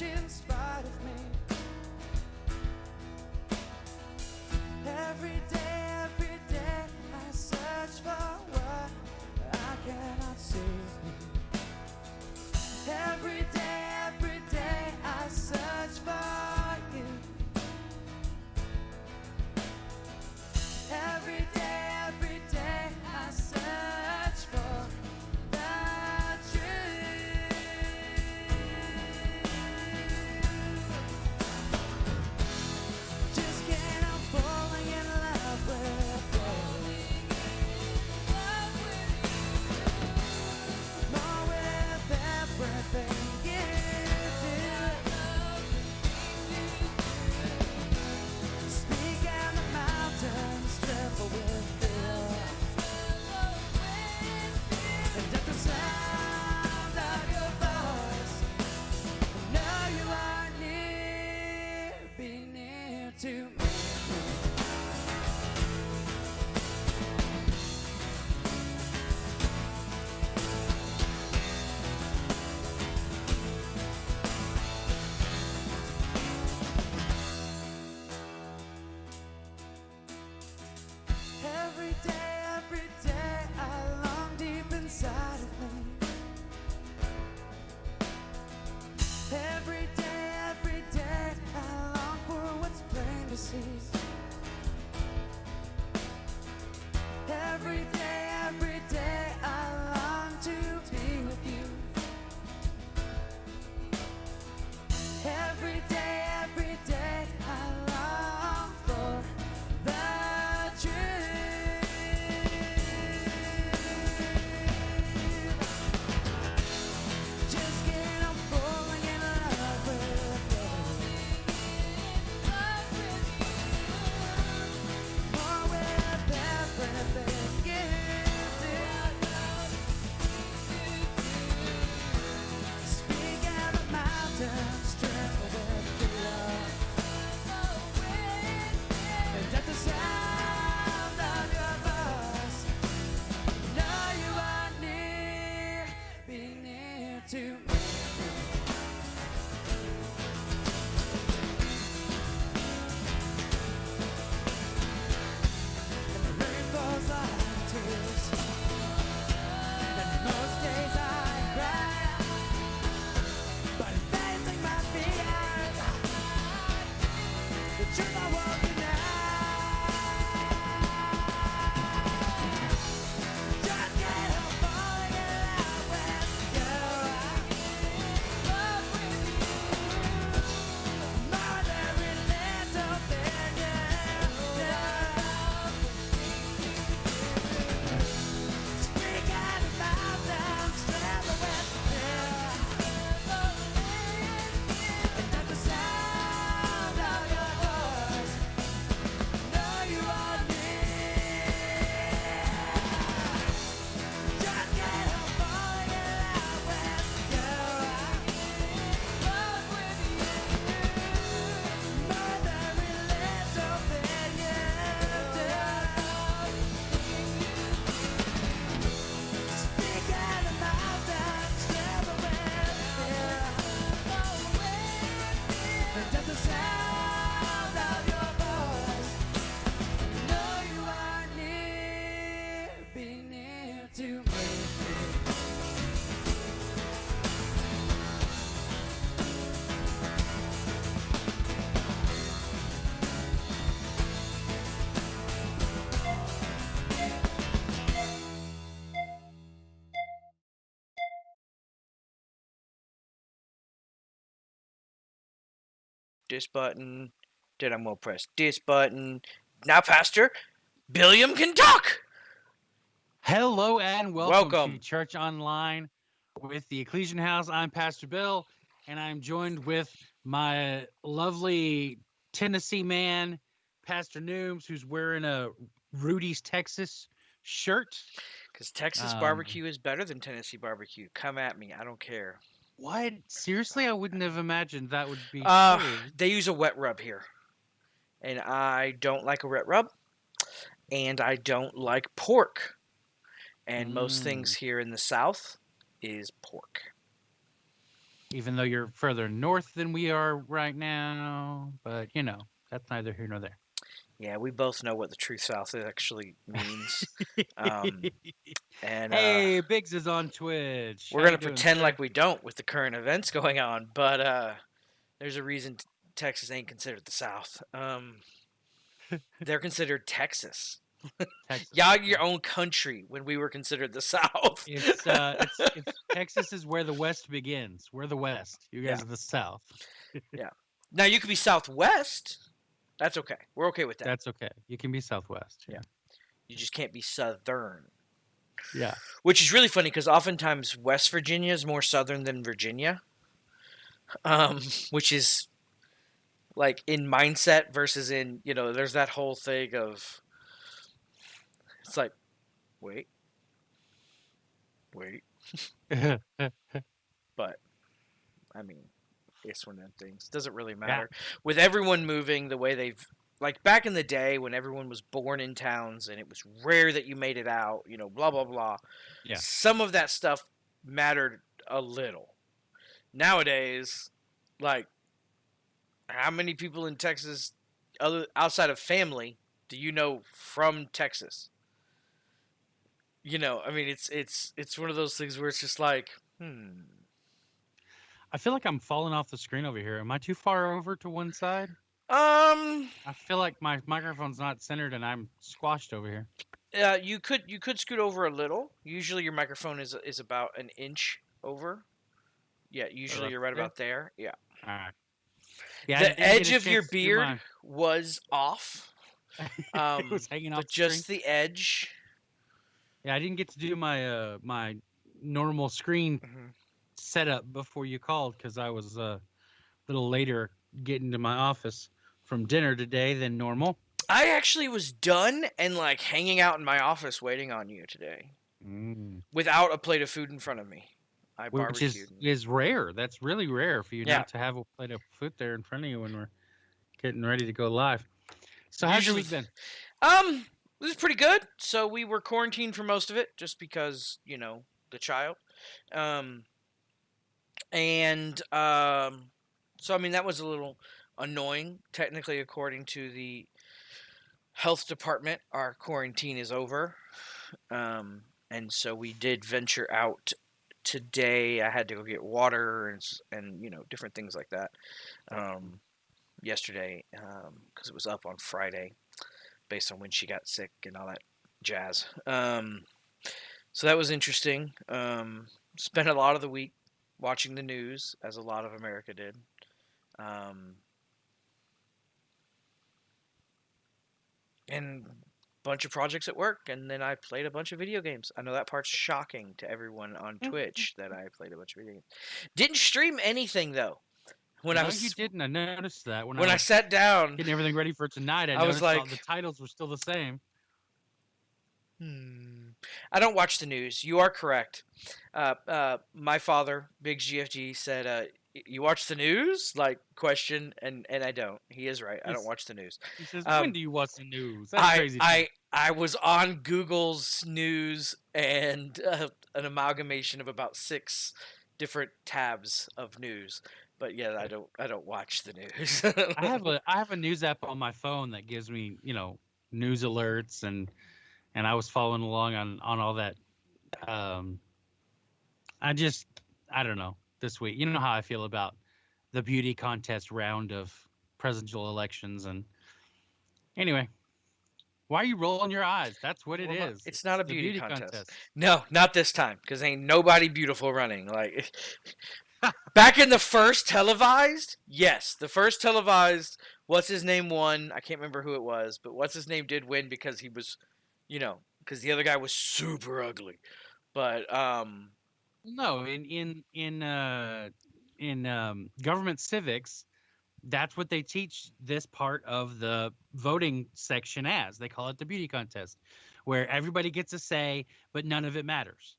search in spite of me. Every day I search for what I cannot see. Every day I search for you. Every day I search for the truth. Just can't help falling in love with you. More with everything you do. Speak and the mountains tremble with fear. And at the sound of your voice, I know you are near, be near to me. Every day I long deep inside of me. Every day I long for what's plain to see. Every day I long to be with you. Every day I long for the truth. Just can't help falling in love with you. More with everything you do. Speak and the mountains tremble with fear. And at the sound of your voice, know you are near, be near to me. And the rain falls like tears, and most days I cry, but facing my fears, the truth I won't deny. Just can't help falling in love with you. Love with you. More than every little thing you do. Speak out about them, tremble with fear. And at the sound of your voice, know you are near. Just can't help falling in love with you. Love with you. More than every little thing you do. Speak out about them, tremble with fear. And at the sound of your voice, know you are near, be near to me. This button. Then I'm gonna press this button. Now, Pastor, Billiam can talk. Hello and welcome Welcome. to Church Online with the Ecclesian House. I'm Pastor Bill, and I'm joined with my lovely Tennessee man, Pastor Nooms, who's wearing a Rudy's Texas shirt. Because Texas barbecue is better than Tennessee barbecue. Come at me. I don't care. What? Seriously, I wouldn't have imagined that would be true. They use a wet rub here. And I don't like a wet rub. And I don't like pork. And most things here in the South is pork. even though you're further north than we are right now. But that's neither here nor there. Yeah, we both know what the true South actually means. Um, and Hey, Biggs is on Twitch. we're How going you to doing, pretend sir? like we don't with the current events going on, but there's a reason Texas ain't considered the South. They're considered Texas. Texas. Y'all, Yeah. your own country when we were considered the South. It's Texas is where the West begins. We're the West. You guys Yeah. are the South. Now, you could be Southwest. That's okay. We're okay with that. That's okay. You can be Southwest. Yeah. You just can't be Southern. Yeah. Which is really funny because oftentimes West Virginia is more Southern than Virginia. Which is like in mindset versus in, there's that whole thing of, it's like, wait. But, I mean, it's one of them things. Doesn't really matter. With everyone moving the way they've, like back in the day when everyone was born in towns and it was rare that you made it out, blah, blah, blah. Yeah. Some of that stuff mattered a little. Nowadays, like, how many people in Texas, outside of family, do you know from Texas? I mean, it's one of those things where it's just like, I feel like I'm falling off the screen over here. Am I too far over to one side? I feel like my microphone's not centered and I'm squashed over here. You could scoot over a little. Usually your microphone is about an inch over. Yeah, usually you're right about there. Yeah. All right. Yeah, The edge of your beard was off. It was hanging off but the just screen. the edge. Yeah, I didn't get to do my my normal screen setup before you called because I was a little later getting to my office from dinner today than normal. I actually was done and like hanging out in my office waiting on you today without a plate of food in front of me. I Which barbecued. is rare. That's really rare for you not to have a plate of food there in front of you when we're getting ready to go live. So how's your week been? It was pretty good. So we were quarantined for most of it just because, the child. So I mean that was a little annoying. Technically, according to the health department, our quarantine is over. And so we did venture out today. I had to go get water and different things like that. Yesterday, because it was up on Friday, based on when she got sick and all that jazz. So that was interesting. Spent a lot of the week watching the news, as a lot of America did. And bunch of projects at work, and then I played a bunch of video games. I know that part's shocking to everyone on Twitch that I played a bunch of video games. Didn't stream anything though. You didn't. I noticed that when I sat down, getting everything ready for tonight. I was noticed like, all the titles were still the same. I don't watch the news. You are correct. My father, Big GFG, said, "You watch the news?" Question, and I don't. He is right. I don't watch the news. He says, "When do you watch the news?" That's crazy. I was on Google's news and an amalgamation of about 6 different tabs of news. But yeah, I don't watch the news. I have a news app on my phone that gives me news alerts and I was following along on all that. I don't know this week. You know how I feel about the beauty contest round of presidential elections and anyway. Why are you rolling your eyes? That's what it is. It's not a beauty contest. No, not this time, because ain't nobody beautiful running. Like back in the first televised, yes, the first televised, what's his name won. I can't remember who it was, but what's his name did win because he was, because the other guy was super ugly. But no, in government civics, that's what they teach this part of the voting section as. They call it the beauty contest, where everybody gets a say, but none of it matters.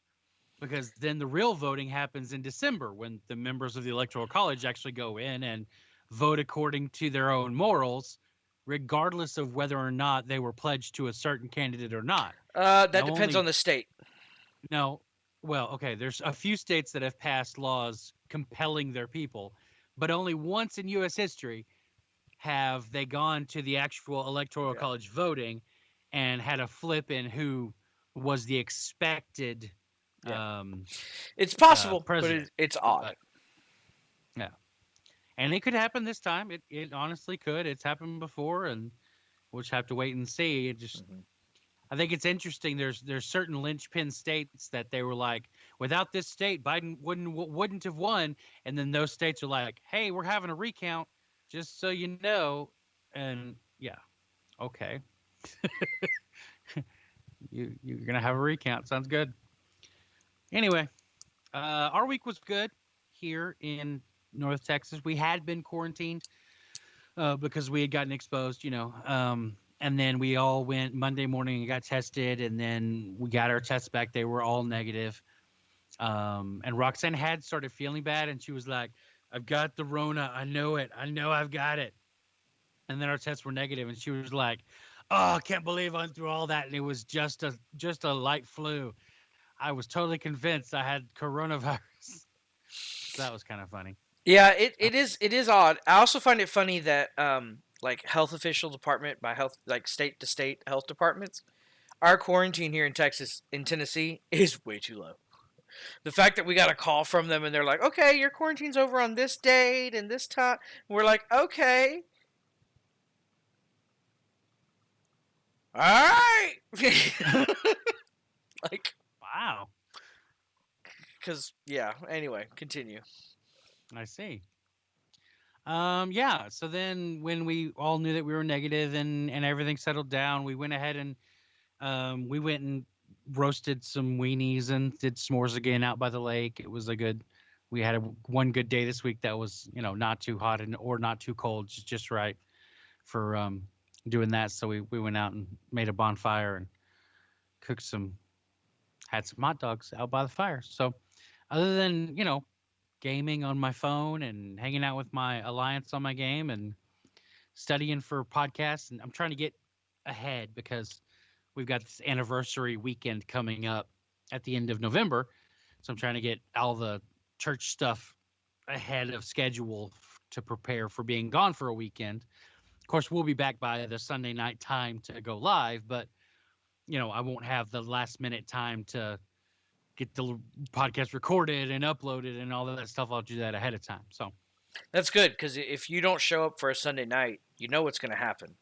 Because then the real voting happens in December when the members of the Electoral College actually go in and vote according to their own morals, regardless of whether or not they were pledged to a certain candidate or not. That depends on the state. No. Well, okay, there's a few states that have passed laws compelling their people. But only once in U.S. history have they gone to the actual electoral Yeah. college voting and had a flip in who was the expected Yeah. It's possible, but president. it's odd. But, yeah. And it could happen this time. It honestly could. It's happened before, and we'll just have to wait and see. It just Mhm. I think it's interesting. There's certain linchpin states that they were like, without this state, Biden wouldn't have won, and then those states are like, hey, we're having a recount, just so you know, and yeah, okay, you're gonna have a recount. Sounds good. Anyway, our week was good here in North Texas. We had been quarantined because we had gotten exposed, and then we all went Monday morning and got tested, and then we got our tests back. They were all negative. And Roxanne had started feeling bad, and she was like, I've got the Rona. I know it. I know I've got it. And then our tests were negative, and she was like, oh, I can't believe I went through all that, and it was just a light flu. I was totally convinced I had coronavirus. So that was kind of funny. Yeah, it is odd. I also find it funny that like health official department by health, like state to state health departments, our quarantine here in Tennessee is way too low. The fact that we got a call from them and they're like, okay, your quarantine's over on this date and this time, we're like, okay, all right, like, Wow. because yeah. Anyway, continue. I see. Yeah. So then when we all knew that we were negative and everything settled down, we went ahead and we went and roasted some weenies and did s'mores again out by the lake. It was we had one good day this week that was, not too hot or not too cold, just right for doing that. So we went out and made a bonfire and had some hot dogs out by the fire. So other than, gaming on my phone and hanging out with my alliance on my game and studying for podcasts, and I'm trying to get ahead because we've got this anniversary weekend coming up at the end of November. So I'm trying to get all the church stuff ahead of schedule to prepare for being gone for a weekend. Of course, we'll be back by the Sunday night time to go live, but I won't have the last minute time to get the podcast recorded and uploaded and all that stuff. I'll do that ahead of time. So That's good, because if you don't show up for a Sunday night, you know what's going to happen.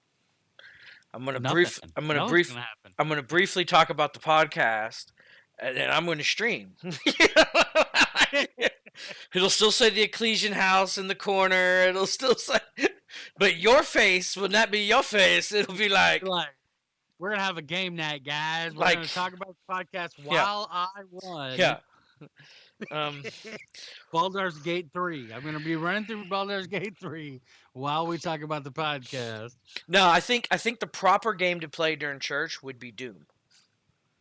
I'm going to briefly talk about the podcast, and then I'm going to stream. It'll still say the Ecclesian House in the corner. It'll still say, but your face will not be your face. It'll be like, we're gonna have a game night, guys. We're Like- gonna talk about the podcast while I won. yeah. Baldur's Gate 3. I'm gonna be running through Baldur's Gate 3 while we talk about the podcast. No, I think the proper game to play during church would be Doom.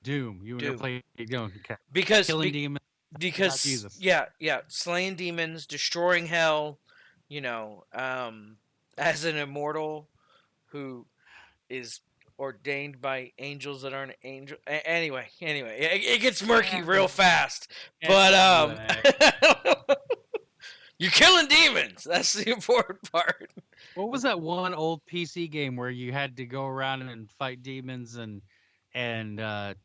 Doom. You Doom. wanna play Doom? Okay. Because Killing demons. because Jesus. yeah, slaying demons, destroying hell, as an immortal who is ordained by angels that aren't angels. Anyway, it gets murky real fast. But you're killing demons. That's the important part. What was that one old PC game where you had to go around and fight demons and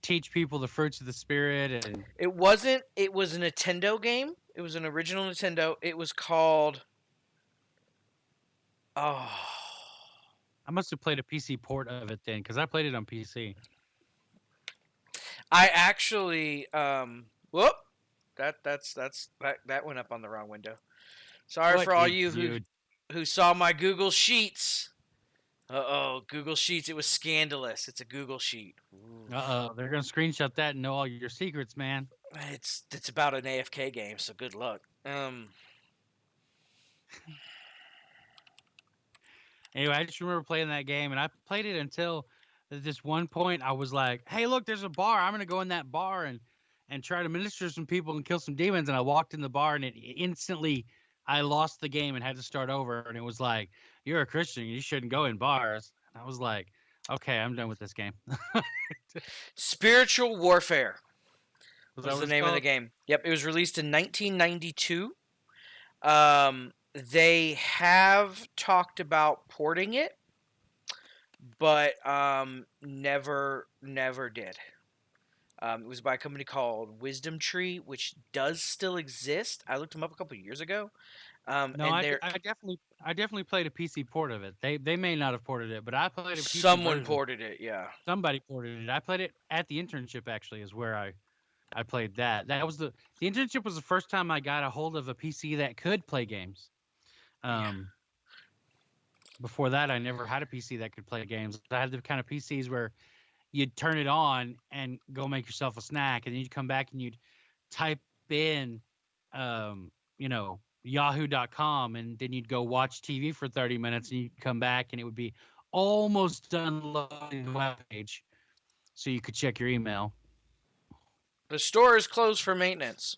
teach people the fruits of the spirit? And It wasn't. It was a Nintendo game. It was an original Nintendo. It was called. Oh. I must have played a PC port of it then, because I played it on PC. I actually. Whoop. That went up on the wrong window. Sorry What for all did you who saw my Google Sheets. Google Sheets. It was scandalous. It's a Google Sheet. Ooh. They're gonna screenshot that and know all your secrets, man. It's about an AFK game, so good luck. Anyway, I just remember playing that game, and I played it until at this one point I was like, "Hey, look, there's a bar. I'm gonna go in that bar and try to minister to some people and kill some demons." And I walked in the bar, and it instantly I lost the game and had to start over. And it was like, "You're a Christian. You shouldn't go in bars." And I was like, "Okay, I'm done with this game." Spiritual Warfare was that the what it's name of the called? game. Yep, it was released in 1992. They have talked about porting it, but never did. It was by a company called Wisdom Tree, which does still exist. I looked them up a couple of years ago. No, And I definitely played a PC port of it. They may not have ported it, but I played a PC someone version. ported it. Yeah. Somebody ported it. I played it at the internship. Actually, is where I played that. That was the internship was the first time I got a hold of a PC that could play games. Before that, I never had a PC that could play games. I had the kind of PCs where you'd turn it on and go make yourself a snack, and then you'd come back and you'd type in, Yahoo.com, and then you'd go watch TV for 30 minutes, and you'd come back and it would be almost done loading the web page, so you could check your email. The store is closed for maintenance.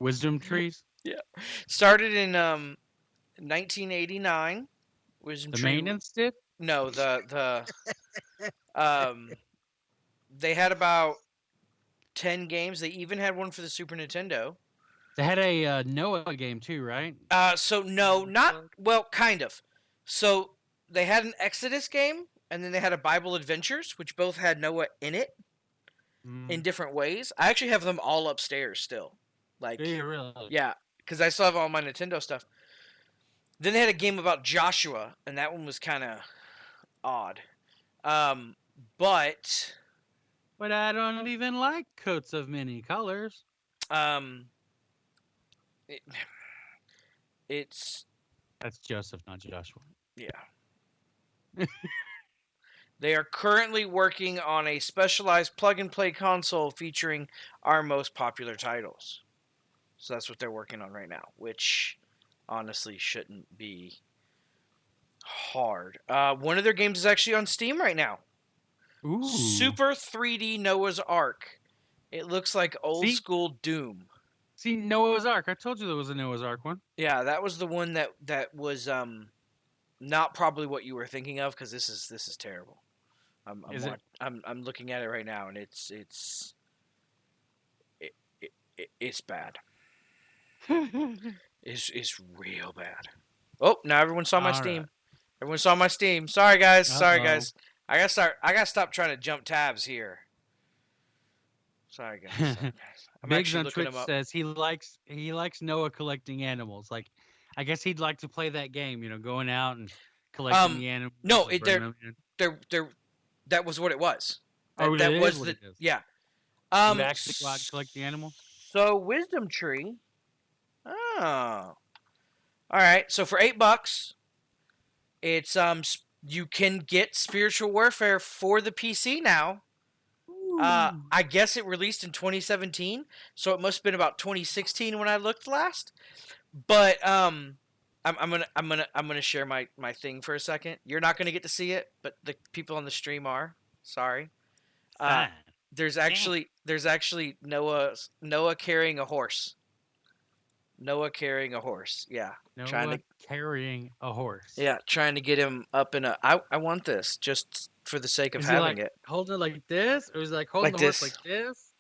Wisdom trees. Yeah. Started in 1989. Wisdom The Tree. maintenance did. No, the they had about 10 games. They even had one for the Super Nintendo. They had a Noah game too, right? So no, not well, kind of. So they had an Exodus game, and then they had a Bible Adventures, which both had Noah in it in different ways. I actually have them all upstairs still. Like, really? yeah, because I still have all my Nintendo stuff. Then they had a game about Joshua, and that one was kind of odd. But I don't even like coats of many colors. It's That's Joseph, not Joshua. yeah. They are currently working on a specialized plug-and-play console featuring our most popular titles. So that's what they're working on right now, which honestly shouldn't be hard. One of their games is actually on Steam right now. Ooh. Super 3D Noah's Ark. It looks like old school Doom. See, Noah's Ark. I told you there was a Noah's Ark one. Yeah, that was the one that was not probably what you were thinking of, because this is terrible. I'm looking at it right now, and it's bad. It's real bad. Oh, now everyone saw my Steam. Right. Everyone saw my Steam. Sorry guys. Sorry guys. I gotta stop trying to jump tabs here. Sorry guys. I'm Biggs on looking Twitch says he likes Noah collecting animals. Like, I guess he'd like to play that game. Going out and collecting the animals. No, that was what it was. That was the yeah. You actually go out and collect the animal. So Wisdom Tree. Oh, all right. So for $8, it's you can get Spiritual Warfare for the PC now. I guess it released in 2017, so it must have been about 2016 when I looked last. But I'm gonna share my thing for a second. You're not gonna get to see it, but the people on the stream are. Sorry. There's actually Noah carrying a horse. Noah carrying a horse. Yeah. Noah carrying a horse. Yeah, trying to get him up in a. I want this just for the sake of having it. Holding it like this, or is he like holding the horse like this?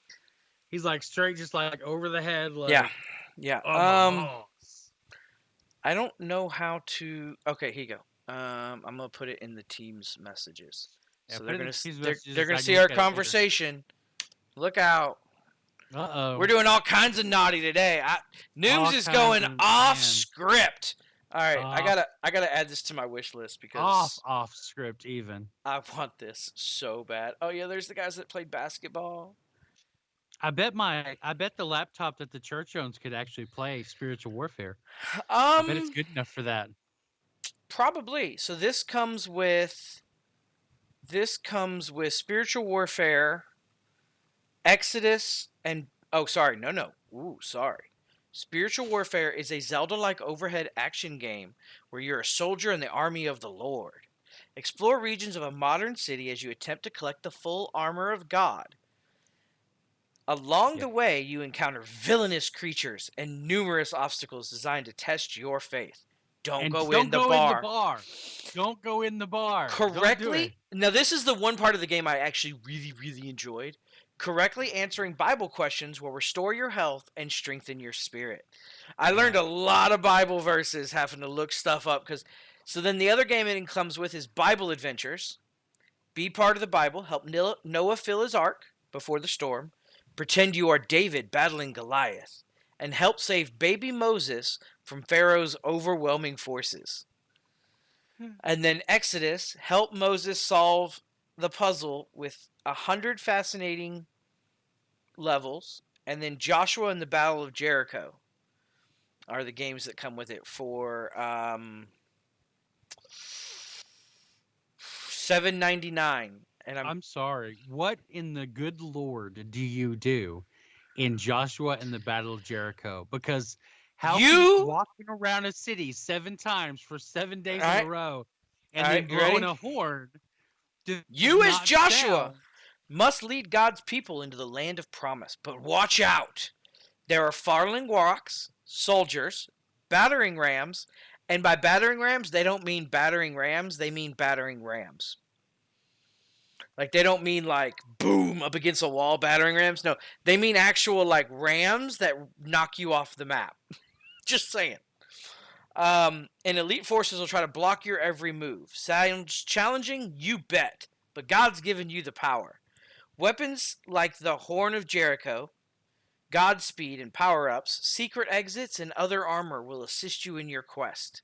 He's like straight, just like over the head. Like, yeah. I don't know how to. Okay, here you go. I'm gonna put it in the team's messages. Yeah, so they're gonna see our conversation. Look out. Uh-oh. We're doing all kinds of naughty today. Noobs is going off script. All right, I gotta add this to my wish list because off script even. I want this so bad. Oh yeah, there's the guys that played basketball. I bet the laptop that the church owns could actually play Spiritual Warfare. I bet it's good enough for that. Probably. So this comes with Spiritual Warfare, Exodus, and Spiritual Warfare is a Zelda-like overhead action game where you're a soldier in the army of the Lord. Explore regions of a modern city as you attempt to collect the full armor of God. Along the way, you encounter villainous creatures and numerous obstacles designed to test your faith. Don't go in the bar. Don't go in the bar. Correctly. Now, this is the one part of the game I actually really, really enjoyed. Correctly answering Bible questions will restore your health and strengthen your spirit. I learned a lot of Bible verses having to look stuff up because. So then the other game it comes with is Bible Adventures. Be part of the Bible. Help Noah fill his ark before the storm. Pretend you are David battling Goliath. And help save baby Moses from Pharaoh's overwhelming forces. And then Exodus. Help Moses solve the puzzle with 100 fascinating levels. And then Joshua and the Battle of Jericho are the games that come with it for $7.99. And I'm sorry. What in the good Lord do you do in Joshua and the Battle of Jericho? Because how can walking around a city 7 times for 7 days in a row and then blowing a horn? You as Joshua must lead God's people into the land of promise, but watch out. There are falling rocks, soldiers, battering rams, and by battering rams, they don't mean battering rams, they mean battering rams. Like, they don't mean, like, boom, up against a wall, battering rams. No, they mean actual, like, rams that knock you off the map. Just saying. And elite forces will try to block your every move. Sounds challenging? You bet. But God's given you the power. Weapons like the Horn of Jericho, Godspeed, and power-ups, secret exits, and other armor will assist you in your quest.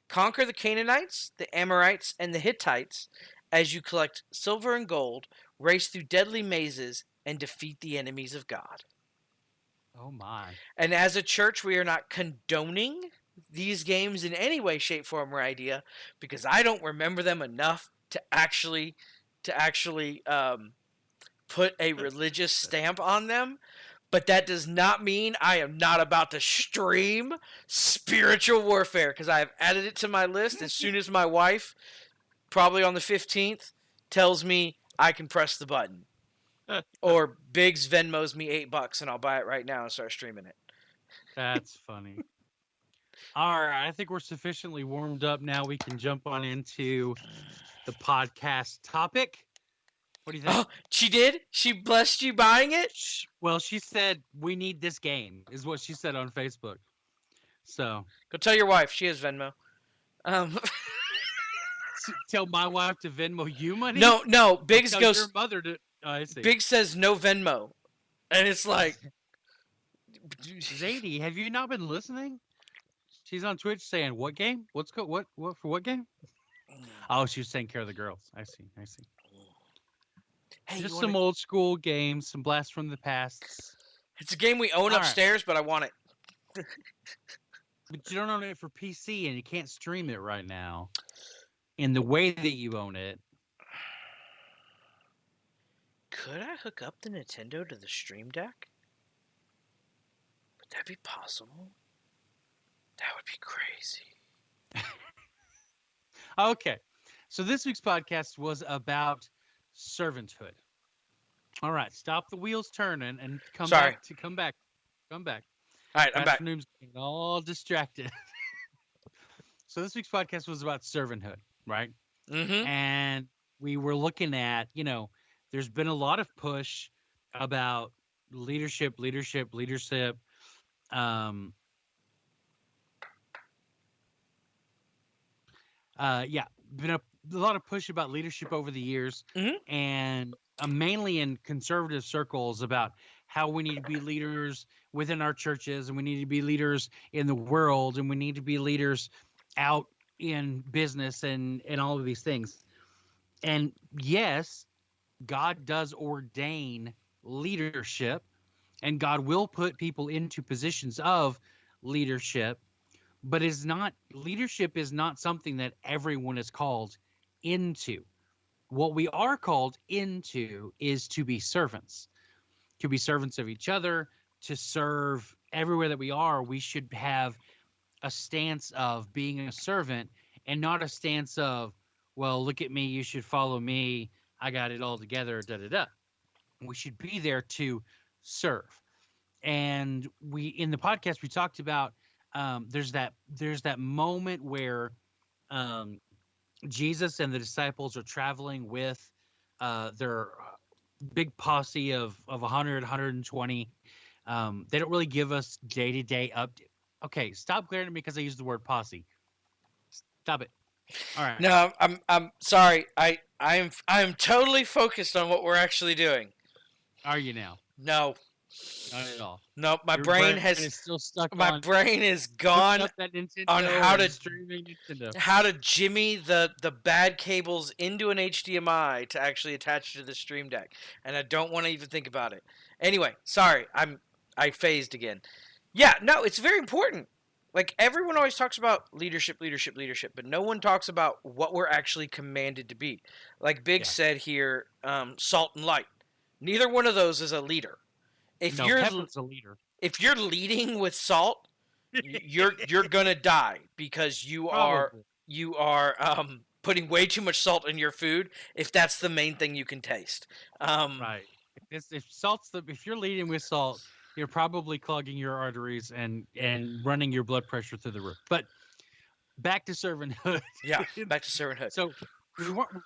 Conquer the Canaanites, the Amorites, and the Hittites as you collect silver and gold, race through deadly mazes, and defeat the enemies of God. Oh my. And as a church, we are not condoning these games in any way, shape, form, or idea, because I don't remember them enough to actually put a religious stamp on them. But that does not mean I am not about to stream spiritual warfare, because I have added it to my list as soon as my wife, probably on the 15th, tells me I can press the button. Or Biggs Venmos me $8 and I'll buy it right now and start streaming it. That's funny. All right, I think we're sufficiently warmed up now. We can jump on into the podcast topic. What do you think? Oh, she did? She blessed you buying it? Well, she said we need this game, is what she said on Facebook. So go tell your wife. She has Venmo. Tell my wife to Venmo you money? No. Biggs goes. Your mother to. Oh, I see. Biggs says no Venmo, and it's like, Zadie, have you not been listening? She's on Twitch saying, "What game? What for what game?" Oh, she was taking care of the girls. I see. Hey, just some old school games, some blasts from the past. It's a game we own upstairs, but I want it. But you don't own it for PC, and you can't stream it right now. In the way that you own it. Could I hook up the Nintendo to the Stream Deck? Would that be possible? That would be crazy. Okay. So this week's podcast was about servanthood. All right. Stop the wheels turning and come back. Come back. All right, I'm back. Noom's getting all distracted. So this week's podcast was about servanthood, right? Mm-hmm. And we were looking at, there's been a lot of push about leadership. Been a lot of push about leadership over the years, and mainly in conservative circles about how we need to be leaders within our churches, and we need to be leaders in the world, and we need to be leaders out in business and all of these things. And yes, God does ordain leadership, and God will put people into positions of leadership, but leadership is not something that everyone is called into. What we are called into is to be servants of each other, to serve everywhere that we are. We should have a stance of being a servant and not a stance of, well, look at me, you should follow me, I got it all together, da-da-da. We should be there to serve. And in the podcast, we talked about there's that moment where Jesus and the disciples are traveling with their big posse of 100, 120. They don't really give us day to day up. Okay, stop glaring at me because I used the word posse. Stop it. All right. No, I'm sorry. I'm totally focused on what we're actually doing. Are you now? No, Not at all. no, Your brain is still stuck my on brain is hooking gone up that Nintendo on and streaming Nintendo. how to jimmy the bad cables into an HDMI to actually attach to the Stream Deck, and I don't want to even think about it. Anyway, sorry, I phased again. Yeah, no, it's very important. Like everyone always talks about leadership, leadership, leadership, but no one talks about what we're actually commanded to be. Like Big Yeah. said here, salt and light. Neither one of those is a leader. If No, you're Pepper's a leader. if you're leading with salt, you're gonna die because Probably. you are putting way too much salt in your food if that's the main thing you can taste. Right. If you're leading with salt, you're probably clogging your arteries and running your blood pressure through the roof. But back to servanthood. Yeah, back to servanthood. So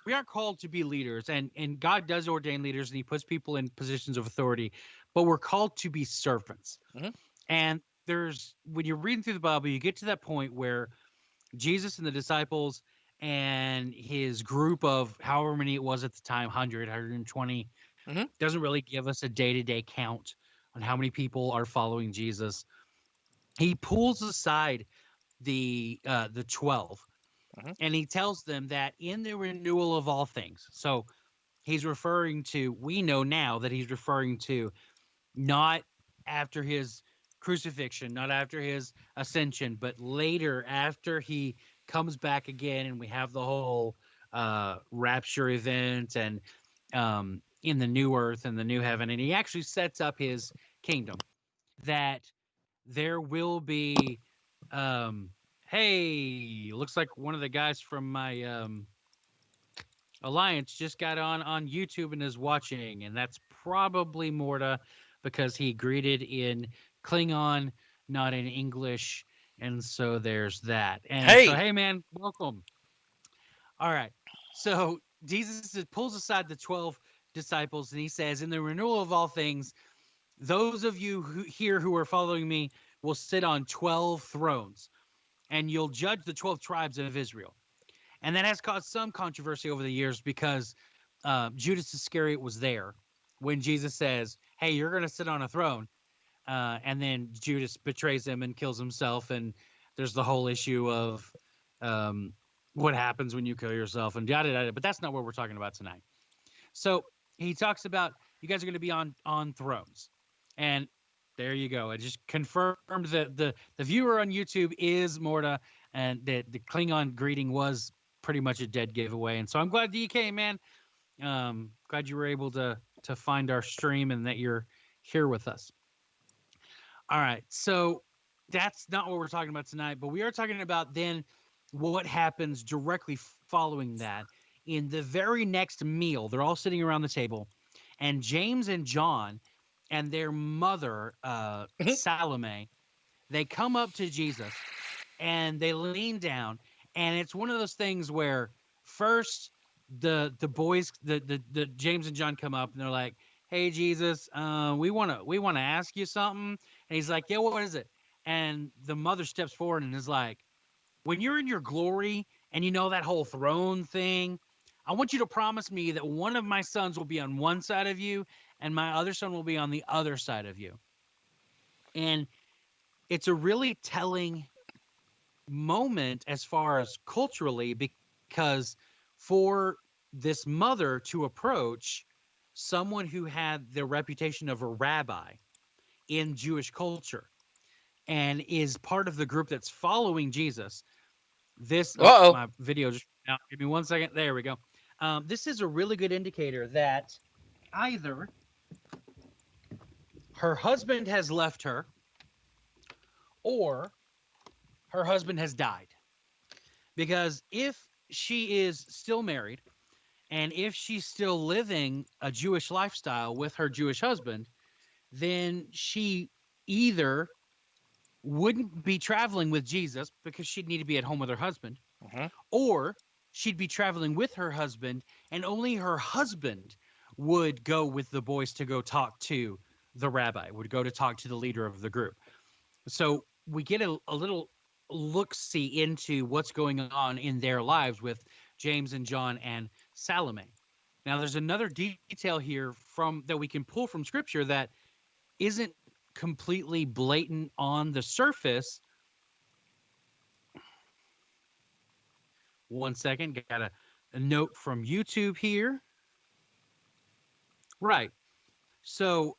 we aren't called to be leaders, and God does ordain leaders, and He puts people in positions of authority, but we're called to be servants. Mhm. And when you're reading through the Bible, you get to that point where Jesus and the disciples and his group of however many it was at the time, 100, 120, Mhm. doesn't really give us a day-to-day count on how many people are following Jesus. He pulls aside the 12, Mhm. and he tells them that in the renewal of all things. So we know now that he's referring to not after his crucifixion, not after his ascension, but later after he comes back again, and we have the whole rapture event, and in the new earth and the new heaven, and he actually sets up his kingdom, that there will be hey, looks like one of the guys from my alliance just got on YouTube and is watching, and that's probably Morta because he greeted in Klingon, not in English, and so there's that. And so, Hey! hey man, welcome. All right, so Jesus pulls aside the 12 disciples, and he says, "In the renewal of all things, those of you who are following me will sit on 12 thrones, and you'll judge the 12 tribes of Israel." And that has caused some controversy over the years because Judas Iscariot was there when Jesus says, "Hey, you're going to sit on a throne," and then Judas betrays him and kills himself, and there's the whole issue of what happens when you kill yourself and yada yada. But that's not what we're talking about tonight. So he talks about you guys are going to be on thrones, and there you go. I just confirmed that the viewer on YouTube is Morta, and that the Klingon greeting was pretty much a dead giveaway. And so I'm glad that you came, man. Glad you were able to find our stream and that you're here with us. All right, so that's not what we're talking about tonight, but we are talking about then what happens directly following that. In the very next meal, they're all sitting around the table, and James and John and their mother, Salome, they come up to Jesus and they lean down, and it's one of those things where first the boys, the James and John come up and they're like, "Hey Jesus, we wanna ask you something," and he's like, "Yeah, what is it?" And the mother steps forward and is like, "When you're in your glory and you know that whole throne thing, I want you to promise me that one of my sons will be on one side of you and my other son will be on the other side of you." And it's a really telling moment as far as culturally, because for this mother to approach someone who had the reputation of a rabbi in Jewish culture and is part of the group that's following Jesus. My video just now. Give me 1 second. There we go. This is a really good indicator that either her husband has left her or her husband has died. Because if she is still married and if she's still living a Jewish lifestyle with her Jewish husband, then she either wouldn't be traveling with Jesus because she'd need to be at home with her husband, Mhm. or she'd be traveling with her husband and only her husband would go with the boys to go talk to the rabbi, would go to talk to the leader of the group. So we get a little look-see into what's going on in their lives with James and John and Salome. Now, there's another detail here from that we can pull from scripture that isn't completely blatant on the surface. One second, got a note from YouTube here. Right. So,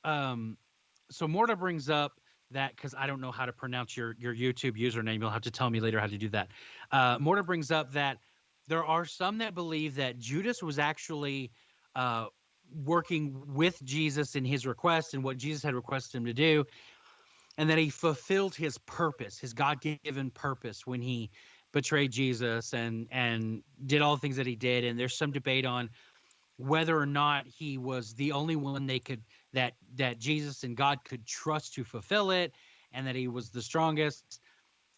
so Morta brings up that because I don't know how to pronounce your YouTube username. You'll have to tell me later how to do that. Morta brings up that there are some that believe that Judas was actually working with Jesus in his request and what Jesus had requested him to do, and that he fulfilled his purpose, his God-given purpose, when he betrayed Jesus and did all the things that he did. And there's some debate on whether or not he was the only one that Jesus and God could trust to fulfill it, and that he was the strongest.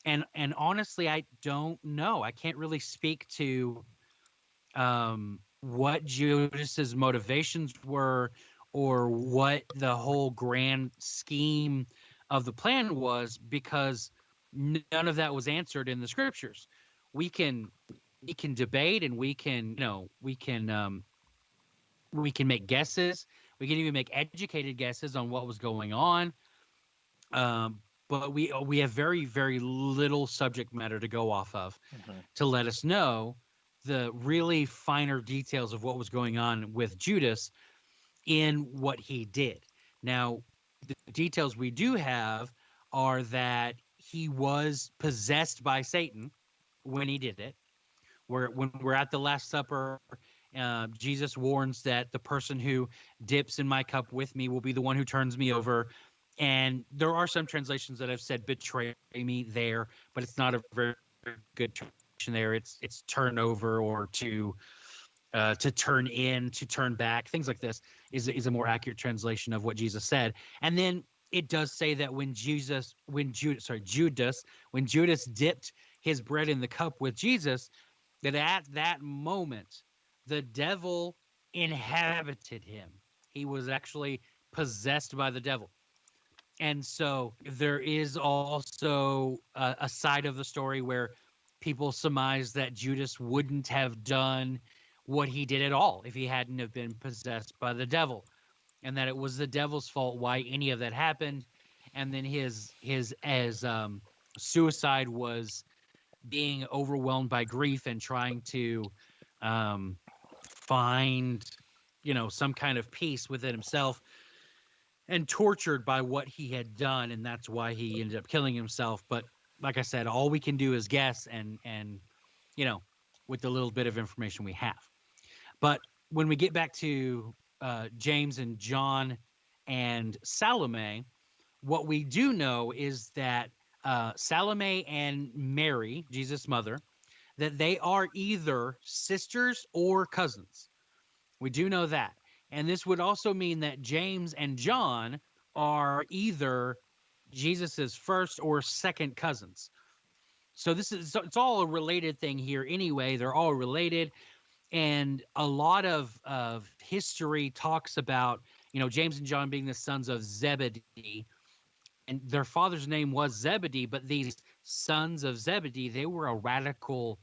And honestly, I don't know. I can't really speak to what Judas's motivations were, or what the whole grand scheme of the plan was, because none of that was answered in the scriptures. We can debate, and we can make guesses. We can even make educated guesses on what was going on. But we have very, very little subject matter to go off of to let us know the really finer details of what was going on with Judas in what he did. Now, the details we do have are that he was possessed by Satan when he did it. When we're at the Last Supper, Jesus warns that the person who dips in my cup with me will be the one who turns me over. And there are some translations that have said betray me there, but it's not a very good translation there. It's turn over, or to turn in, to turn back. Things like this is a more accurate translation of what Jesus said. And then it does say that when Judas dipped his bread in the cup with Jesus, that at that moment, the devil inhabited him. He was actually possessed by the devil. And so there is also a side of the story where people surmise that Judas wouldn't have done what he did at all if he hadn't have been possessed by the devil, and that it was the devil's fault why any of that happened. And then his suicide was being overwhelmed by grief and trying to find, some kind of peace within himself, and tortured by what he had done, and that's why he ended up killing himself. But like I said, all we can do is guess, and with the little bit of information we have. But when we get back to James and John and Salome, what we do know is that Salome and Mary, Jesus' mother, that they are either sisters or cousins. We do know that. And this would also mean that James and John are either Jesus's first or second cousins. So it's all a related thing here anyway. They're all related. And a lot of history talks about, James and John being the sons of Zebedee, and their father's name was Zebedee, but these sons of Zebedee, they were a radical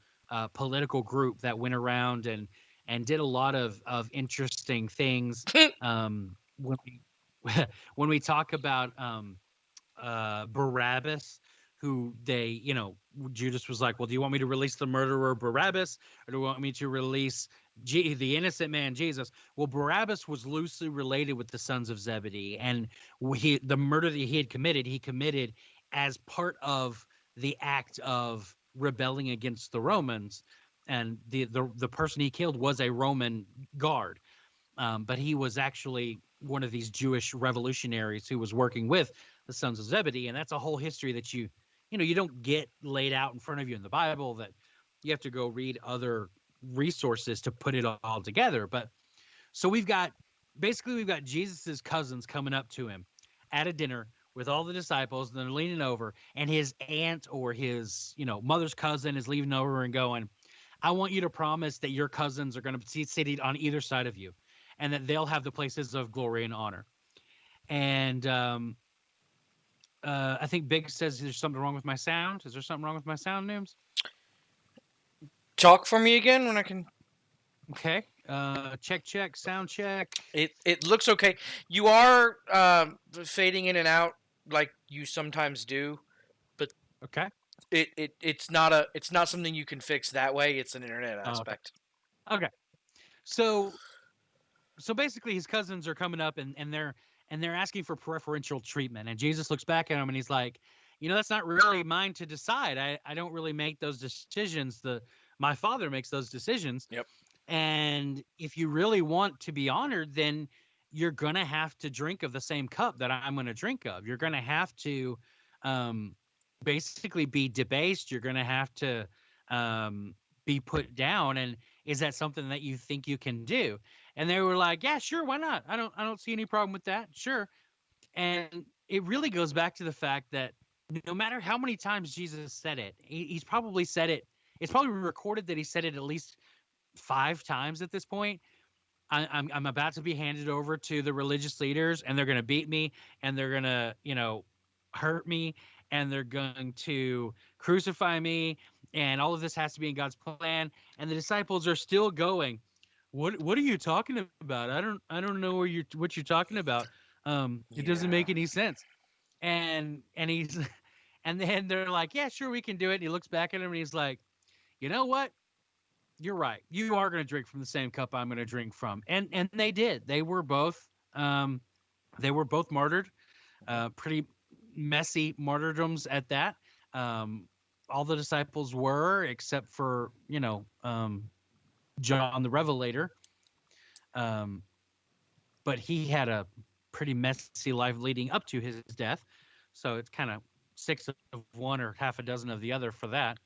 political group that went around and did a lot of interesting things. When we talk about Barabbas, who Judas was like, well, do you want me to release the murderer Barabbas, or do you want me to release the innocent man Jesus? Well, Barabbas was loosely related with the sons of Zebedee, and the murder that he committed as part of the act of rebelling against the Romans. And the person he killed was a Roman guard, but he was actually one of these Jewish revolutionaries who was working with the sons of Zebedee. And that's a whole history that you don't get laid out in front of you in the Bible, that you have to go read other resources to put it all together. But so we've got Jesus's cousins coming up to him at a dinner with all the disciples, and they're leaning over, and his aunt or his mother's cousin is leaning over and going, I want you to promise that your cousins are going to be seated on either side of you, and that they'll have the places of glory and honor. And I think Big says there's something wrong with my sound. Is there something wrong with my sound, Nooms? Talk for me again when I can. Okay. Check, sound check. It looks okay. You are fading in and out like you sometimes do, but Okay. it's not something you can fix that way. It's an internet aspect. Okay. So basically his cousins are coming up and they're asking for preferential treatment. And Jesus looks back at him and he's like, that's not really mine to decide. I don't really make those decisions. My Father makes those decisions. Yep. And if you really want to be honored, then you're going to have to drink of the same cup that I'm going to drink of. You're going to have to basically be debased. You're going to have to be put down. And is that something that you think you can do? And they were like, yeah, sure. Why not? I don't see any problem with that. Sure. And it really goes back to the fact that no matter how many times Jesus said it, he's probably said it. It's probably recorded that he said it at least 5 times at this point. I'm about to be handed over to the religious leaders, and they're going to beat me, and they're going to, hurt me, and they're going to crucify me, and all of this has to be in God's plan. And the disciples are still going, What are you talking about? I don't know what you're talking about. It doesn't make any sense. And he's and then they're like, yeah, sure, we can do it. And he looks back at him and he's like, you know what? You're right. You are going to drink from the same cup I'm going to drink from. And they did. They were both martyred. Pretty messy martyrdoms at that. All the disciples were, except for, John the Revelator. But he had a pretty messy life leading up to his death. So it's kind of 6 of one or half a dozen of the other for that.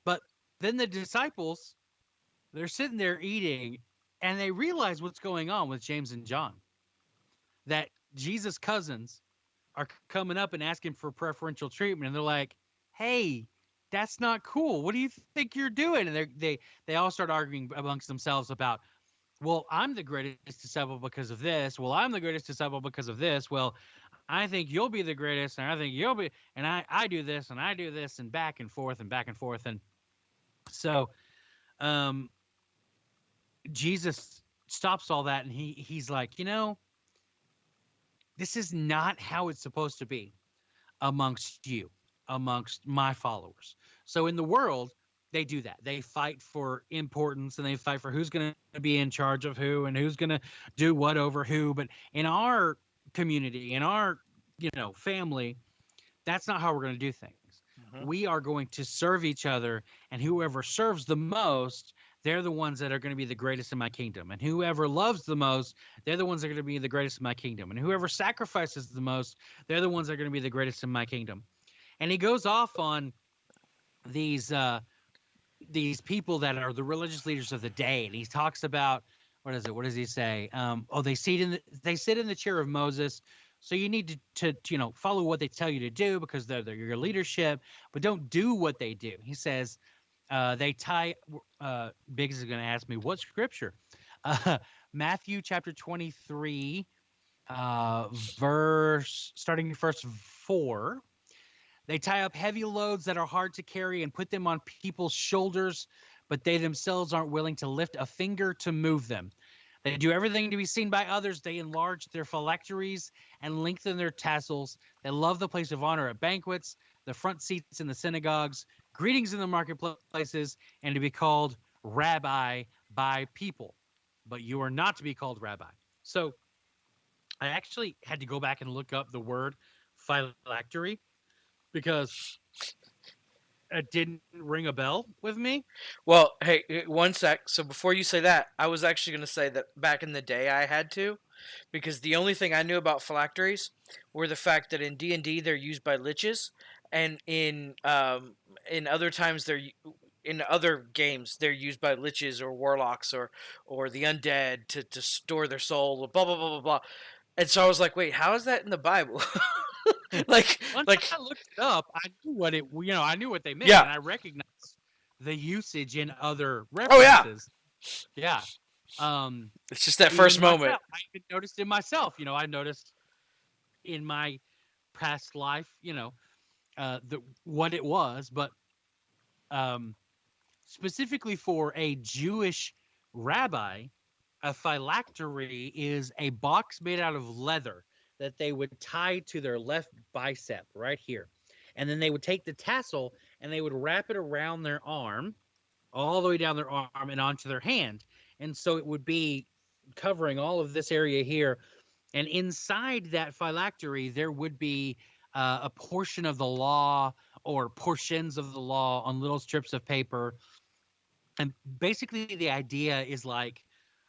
But then the disciples, they're sitting there eating, and they realize what's going on with James and John. That Jesus' cousins are coming up and asking for preferential treatment, and they're like, hey, that's not cool. What do you think you're doing? And they all start arguing amongst themselves about, well, I'm the greatest disciple because of this. Well, I'm the greatest disciple because of this. Well, I think you'll be the greatest, and I think you'll be, and I do this, and I do this, and back and forth, and back and forth. And so Jesus stops all that, and he's like, this is not how it's supposed to be amongst you, amongst my followers. So in the world, they do that. They fight for importance, and they fight for who's going to be in charge of who and who's going to do what over who. But in our community, in our, family, that's not how we're going to do things. Mm-hmm. We are going to serve each other, and whoever serves the most, they're the ones that are going to be the greatest in my kingdom. And whoever loves the most, they're the ones that are going to be the greatest in my kingdom. And whoever sacrifices the most, they're the ones that are going to be the greatest in my kingdom. And he goes off on these people that are the religious leaders of the day, and he talks about, what is it? What does he say? They sit in the chair of Moses. So you need to follow what they tell you to do because they're your leadership, but don't do what they do. He says they tie. Biggs is going to ask me what scripture. Matthew chapter 23, starting in verse 4. They tie up heavy loads that are hard to carry and put them on people's shoulders, but they themselves aren't willing to lift a finger to move them. They do everything to be seen by others. They enlarge their phylacteries and lengthen their tassels. They love the place of honor at banquets, the front seats in the synagogues, greetings in the marketplaces, and to be called rabbi by people. But you are not to be called rabbi. So I actually had to go back and look up the word phylactery because it didn't ring a bell with me. Well, hey, 1 sec. So before you say that, I was actually going to say that back in the day I had to, because the only thing I knew about phylacteries were the fact that in D&D they're used by liches, and in other times in other games they're used by liches or warlocks or the undead to store their soul, blah blah blah blah blah. And so I was like, wait, how is that in the Bible? Once I looked it up, I knew what I knew what they meant, yeah. And I recognized the usage in other references. Oh yeah. It's just that even first moment. myself, I even noticed in myself. I noticed in my past life, what it was, but um, specifically for a Jewish rabbi, a phylactery is a box made out of leather that they would tie to their left bicep right here. And then they would take the tassel and they would wrap it around their arm, all the way down their arm and onto their hand. And so it would be covering all of this area here. And inside that phylactery, there would be a portion of the law or portions of the law on little strips of paper. And basically, the idea is like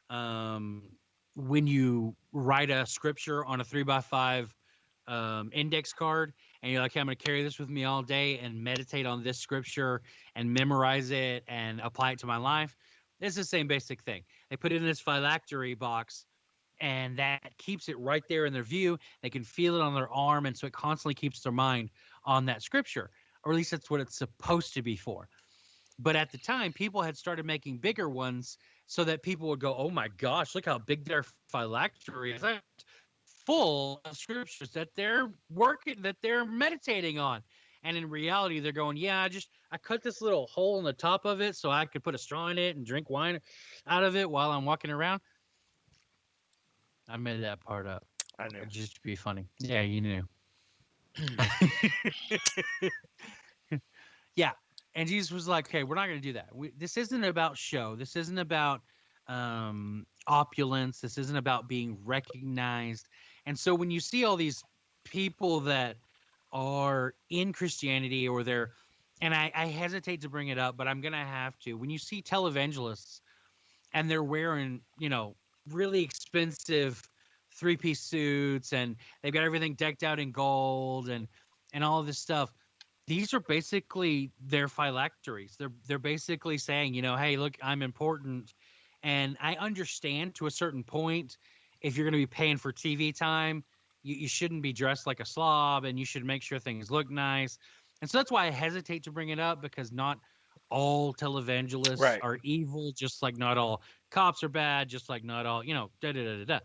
when you write a scripture on a 3x5 index card, and you're like, hey, I'm going to carry this with me all day and meditate on this scripture and memorize it and apply it to my life. It's the same basic thing. They put it in this phylactery box, and that keeps it right there in their view. They can feel it on their arm, and so it constantly keeps their mind on that scripture, or at least that's what it's supposed to be for. But at the time, people had started making bigger ones so that people would go, oh my gosh, look how big their phylactery is. That's full of scriptures that they're meditating on. And in reality, they're going, yeah, I cut this little hole in the top of it so I could put a straw in it and drink wine out of it while I'm walking around. I made that part up. I knew. Just to be funny. Yeah, you knew. Yeah. And Jesus was like, okay, we're not going to do that. This isn't about show. This isn't about opulence. This isn't about being recognized. And so when you see all these people that are in Christianity or they're, and I hesitate to bring it up, but I'm going to have to. When you see televangelists and they're wearing, really expensive 3-piece suits and they've got everything decked out in gold and all of this stuff, these are basically their phylacteries. They're basically saying, hey, look, I'm important. And I understand to a certain point, if you're going to be paying for TV time, you shouldn't be dressed like a slob and you should make sure things look nice. And so that's why I hesitate to bring it up, because not all televangelists are evil, just like not all cops are bad, just like not all, da-da-da-da-da.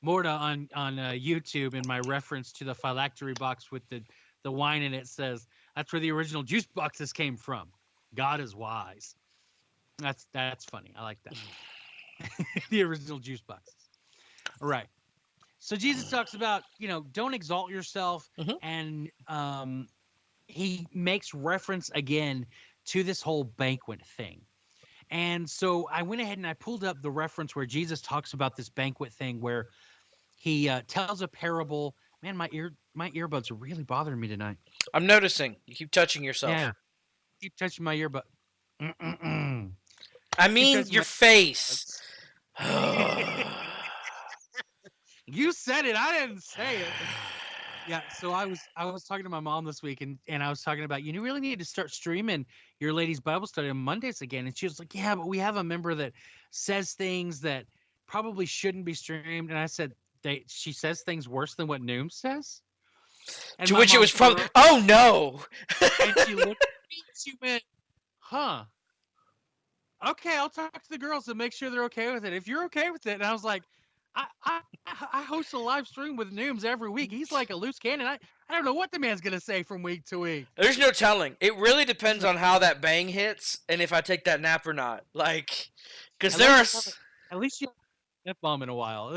More on YouTube, in my reference to the phylactery box with the wine in it, says that's where the original juice boxes came from. God is wise. That's funny. I like that. The original juice boxes. All right. So Jesus talks about, don't exalt yourself. And he makes reference again to this whole banquet thing. And so I went ahead and I pulled up the reference where Jesus talks about this banquet thing, where he tells a parable. Man, my earbuds are really bothering me tonight. I'm noticing. You keep touching yourself. Yeah. Keep touching my earbud. I mean, your face. You said it. I didn't say it. Yeah, so I was talking to my mom this week, and I was talking about, you really need to start streaming your ladies' Bible study on Mondays again. And she was like, yeah, but we have a member that says things that probably shouldn't be streamed. And I said, she says things worse than what Noom says? And to which it was probably, oh no. And she looked at me and she went, huh. Okay, I'll talk to the girls and make sure they're okay with it. If you're okay with it. And I was like, I host a live stream with Nooms every week. He's like a loose cannon. I don't know what the man's going to say from week to week. There's no telling. It really depends on how that bang hits and if I take that nap or not. Like, because there are... At least you haven't an F-bomb in a while. At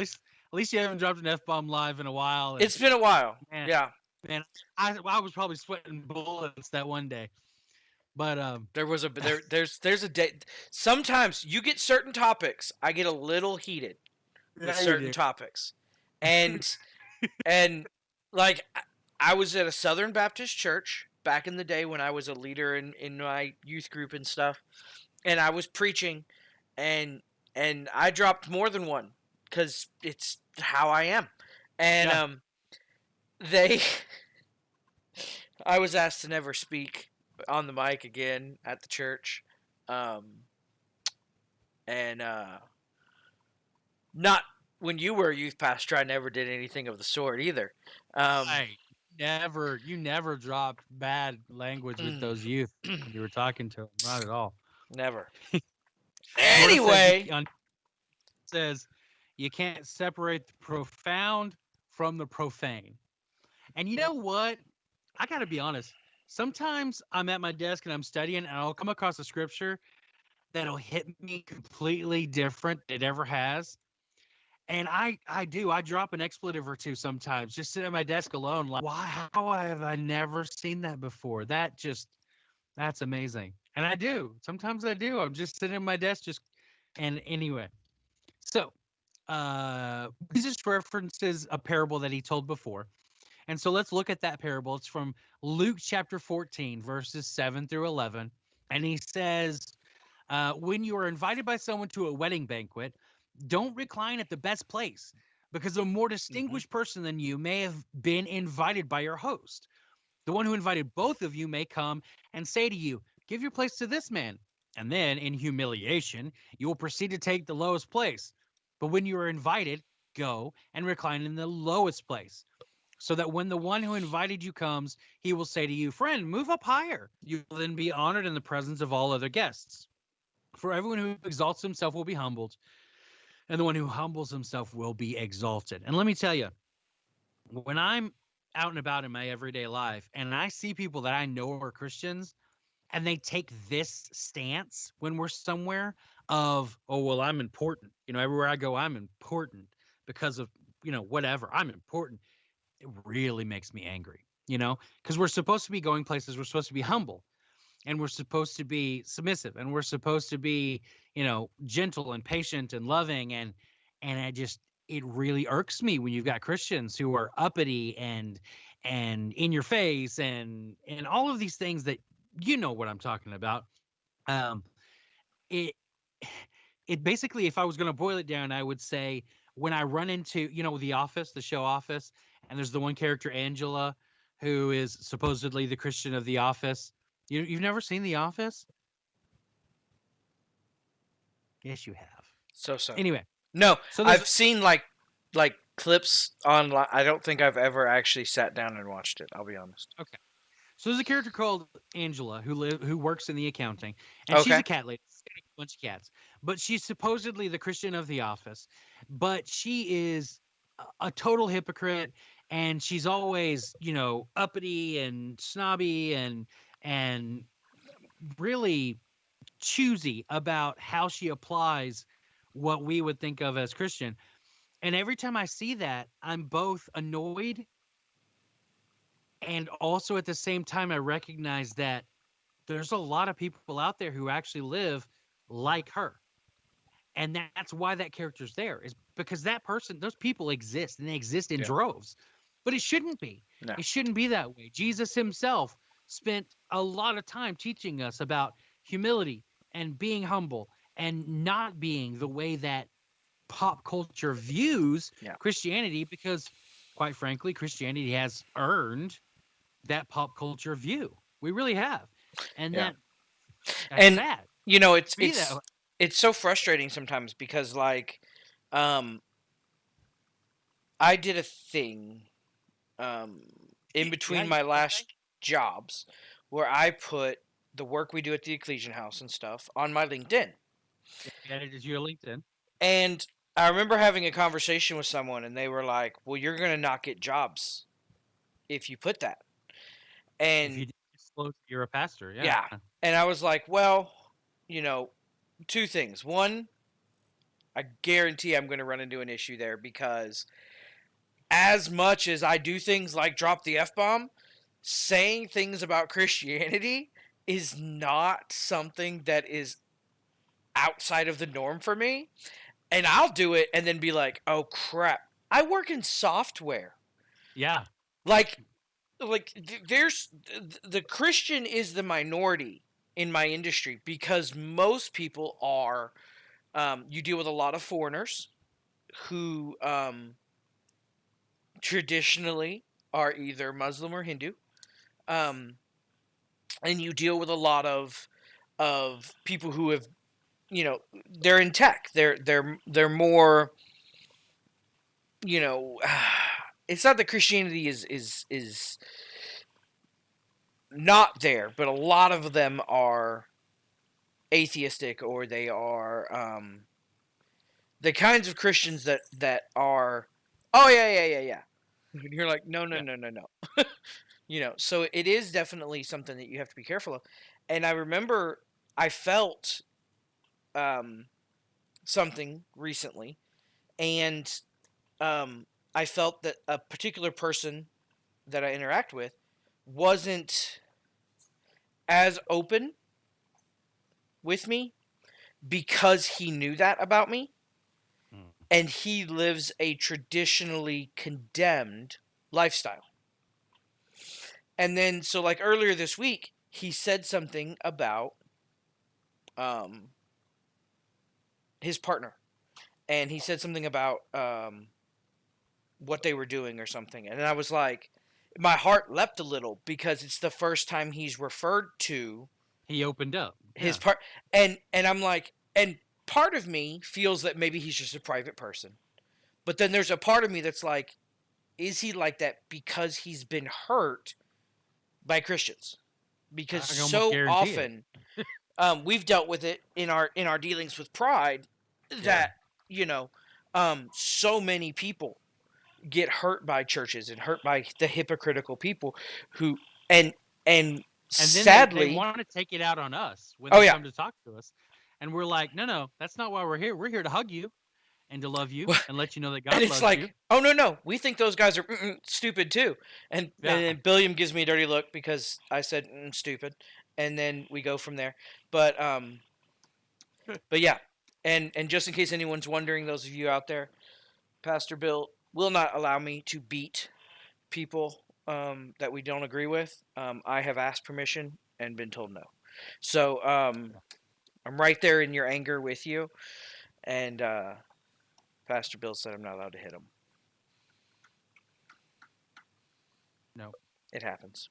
least you haven't dropped an F-bomb live in a while. It's been a while. Man, yeah. Man, I was probably sweating bullets that one day. But there's a day. Sometimes you get certain topics. I get a little heated with certain topics, and like I was at a Southern Baptist church back in the day when I was a leader in my youth group and stuff, and I was preaching, and I dropped more than one because it's how I am, and I was asked to never speak on the mic again at the church, not when you were a youth pastor. I never did anything of the sort either. You never dropped bad language with those youth when you were talking to them. Not at all. Never. Anyway, says you can't separate the profound from the profane. And you know what? I got to be honest. Sometimes I'm at my desk and I'm studying, and I'll come across a scripture that'll hit me completely different than it ever has. And I do. I drop an expletive or two sometimes, just sit at my desk alone. Like, why? How have I never seen that before? That's amazing. And I do. Sometimes I do. I'm just sitting at my desk, and anyway. So, Jesus references a parable that he told before. And so let's look at that parable. It's from Luke chapter 14, verses 7 through 11. And he says, when you are invited by someone to a wedding banquet, don't recline at the best place, because a more distinguished person than you may have been invited by your host. The one who invited both of you may come and say to you, give your place to this man. And then, in humiliation, you will proceed to take the lowest place. But when you are invited, go and recline in the lowest place, so that when the one who invited you comes, he will say to you, friend, move up higher. You will then be honored in the presence of all other guests. For everyone who exalts himself will be humbled, and the one who humbles himself will be exalted. And let me tell you, when I'm out and about in my everyday life and I see people that I know are Christians, and they take this stance when we're somewhere of, oh, well, I'm important. Everywhere I go, I'm important because of, whatever. I'm important. It really makes me angry, because we're supposed to be going places. We're supposed to be humble, and we're supposed to be submissive, and we're supposed to be, gentle and patient and loving. And it really irks me when you've got Christians who are uppity and in your face and all of these things that, what I'm talking about. It basically, if I was going to boil it down, I would say when I run into, The Office, the show Office, and there's the one character, Angela, who is supposedly the Christian of The Office. You've never seen The Office? Yes, you have. So. Anyway. No, so I've seen like clips online. I don't think I've ever actually sat down and watched it. I'll be honest. Okay. So there's a character called Angela who works in the accounting, and she's a cat lady, a bunch of cats. But she's supposedly the Christian of The Office, but she is a total hypocrite, and she's always, uppity and snobby and really choosy about how she applies what we would think of as Christian. And every time I see that, I'm both annoyed, and also at the same time, I recognize that there's a lot of people out there who actually live like her. And that's why that character's there, is because those people exist, and they exist in droves. But it shouldn't be. No. It shouldn't be that way. Jesus himself spent a lot of time teaching us about humility and being humble and not being the way that pop culture views Christianity, because, quite frankly, Christianity has earned that pop culture view. We really have. And that's sad. It's so frustrating sometimes because, like, I did a thing in between my last jobs where I put the work we do at the Ecclesian House and stuff on my LinkedIn. Yeah, it is your LinkedIn. And I remember having a conversation with someone, and they were like, well, you're going to not get jobs if you put that. And if you disclose you're a pastor, yeah. And I was like, well, two things. One, I guarantee I'm going to run into an issue there, because as much as I do things like drop the F-bomb, saying things about Christianity is not something that is outside of the norm for me. And I'll do it and then be like, oh crap, I work in software. Yeah. Like there's the Christian is the minority in my industry, because most people are, you deal with a lot of foreigners who traditionally are either Muslim or Hindu. And you deal with a lot of people who have, they're in tech. They're more, it's not that Christianity is not there, but a lot of them are atheistic, or they are the kinds of Christians that are, oh yeah. And you're like, no. So it is definitely something that you have to be careful of. And I remember I felt something recently, and I felt that a particular person that I interact with wasn't as open with me because he knew that about me, and he lives a traditionally condemned lifestyle. And then, so like earlier this week, he said something about his partner, and he said something about what they were doing or something, and I was like, my heart leapt a little because it's the first time he's referred to He opened up. his part, and I'm like, and part of me feels that maybe he's just a private person, but then there's a part of me that's like, is he like that because he's been hurt by Christians? Because I can almost so guarantee often we've dealt with it in our dealings with Pride, that so many people get hurt by churches and hurt by the hypocritical people who and And then sadly they want to take it out on us when Oh, they yeah. come to talk to us. And we're like, no, that's not why we're here. We're here to hug you and to love you Well, and let you know that God and it's loves like, you. oh no, we think those guys are stupid too. And then Billiam gives me a dirty look because I said stupid, and then we go from there. But yeah, and just in case anyone's wondering, those of you out there, Pastor Bill will not allow me to beat people that we don't agree with. I have asked permission and been told no. So I'm right there in your anger with you, and Pastor Bill said I'm not allowed to hit him. No. It happens.